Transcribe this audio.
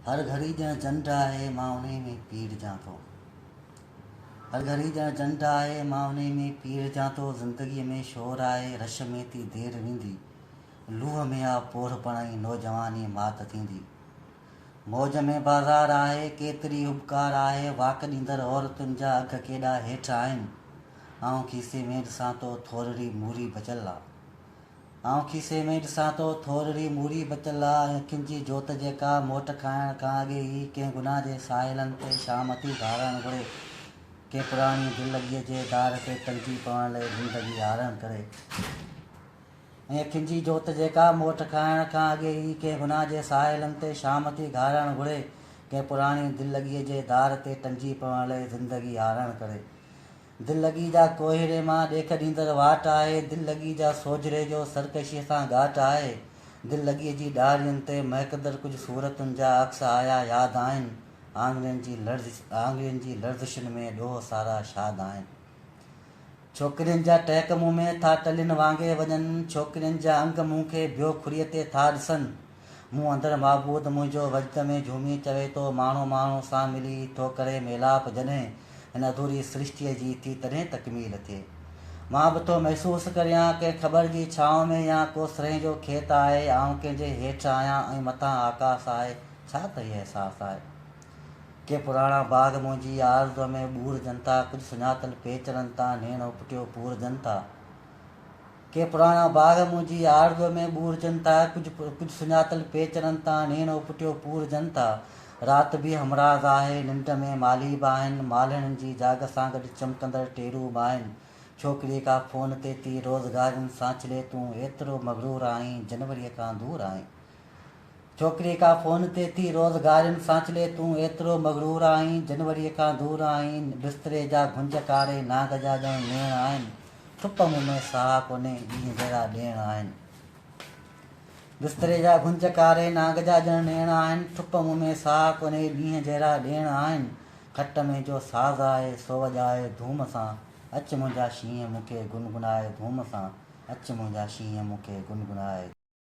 हर घड़ी ॼण चंड आहे मां उन में पीर जां थो। हर घड़ी ॼण चंड आहे मां उन में पीर जां थो। ज़िंदगीअ में शोर आहे रश में थी देर वेंदी। लूह में आ पोर पणाई नौजवानी मात थींदी। मौज में बाज़ार आहे केतिरी उपकार आहे। वाक ॾींदड़ औरतुनि जा अघ केॾा हेठि आहिनि। आउं खीसे में ॾिसां थो थोरड़ी मूरी बचियलु आहे। आउं खीसे में ॾिसां थो थोरड़ी मूरी बचियलु आहे। अखियुनि जी जोति जेका मोट खाइण खां अॻे ई कंहिं गुनाह जे साहिलनि ते शाम थी घारणु घुरे। कंहिं पुराणी दिलगीअ जे दार ते टंगी पवण लाइ ज़िंदगी हारण करे। ऐं अखियुनि जी जोति जेका मोट खाइण खां अॻे ई कंहिं गुनाह जे साहिलनि ते शाम थी घारणु घुरे। कंहिं पुराणी दिलगीअ जे दार ते टंगी पवण लाइ ज़िंदगी हारण करे। दिलगी जा कोहिरे मां ॾेख ॾींदड़ वाट आहे। दिलगी जा सोजरे जो सरकशीअ सां घाट आहे। दिलगीअ जी ॾारियुनि ते महकदड़ कुझु सूरतुनि जा अक्स आया यादि आहिनि। आङुरियुनि जी लर्ज़िशुनि में ॾोह सारा शाद आहिनि। छोकिरियुनि जा टहक मूं में था टलिन वांगे वञनि। छोकिरियुनि जा अंग मूं खे ॿियो खुरीअ ते था ॾिसनि। मूं अंदरि माबूद मुंहिंजो वजद में झूमी चवे थो माण्हू माण्हू सां मिली थो करे मेलाप। जॾहिं हिन अधूरी सृष्टिअ जी थी तॾहिं तकमील थिए। मां बि थो महसूसु करियां कंहिं ख़बर जी छांव में या को सरें जो खेत आहे। आउं कंहिंजे हेठि आहियां ऐं मथां आकाश आहे। छा त इहो अहसासु आहे। के पुराणा बाग़ मुंहिंजी आरज़ूअ में ॿूरजनि था। कुझु सुञातल पेचरनि तां नेणो पुटियो पूरजनि था। के पुराणा बाग़ मुंहिंजी आरज़ूअ में ॿूरजनि था। कुझु सुञातल पेचरनि तां नेणो पुटियो पूरजनि था। राति बि हमराज़ आहे निंड में मालीब आहिनि। मालणनि जी जाग सां गॾु चमकंदड़ टेरूब आहिनि। छोकिरीअ खां फ़ोन ते थी रोज़गारनि सां चले तूं एतिरो मग़रूर आहीं जनवरीअ खां दूर आहीं। छोकिरीअ खां फ़ोन ते थी रोज़गारनि सां चले तूं एतिरो मग़रूर आहीं जनवरीअ खां दूर आहीं। बिस्तरे जा गुंज कारे नाग जा ॼण नेण आहिनि। थुप मुंहुं में साह कोन्हे ॾींहं जहिड़ा ॾियण आहिनि। बिस्तरे जा गुंज कारे नाग जा ॼण नेण आहिनि। थुप मुंहुं में साह कोन्हे ॾींहं जहिड़ा ॾियण आहिनि। खट में जो साज़ आहे सो वॼाए धूम सां। अच मुंहिंजा शींहं मूंखे गुनगुनाए धूम सां। अच मुंहिंजा शींहं मूंखे गुनगुनाए।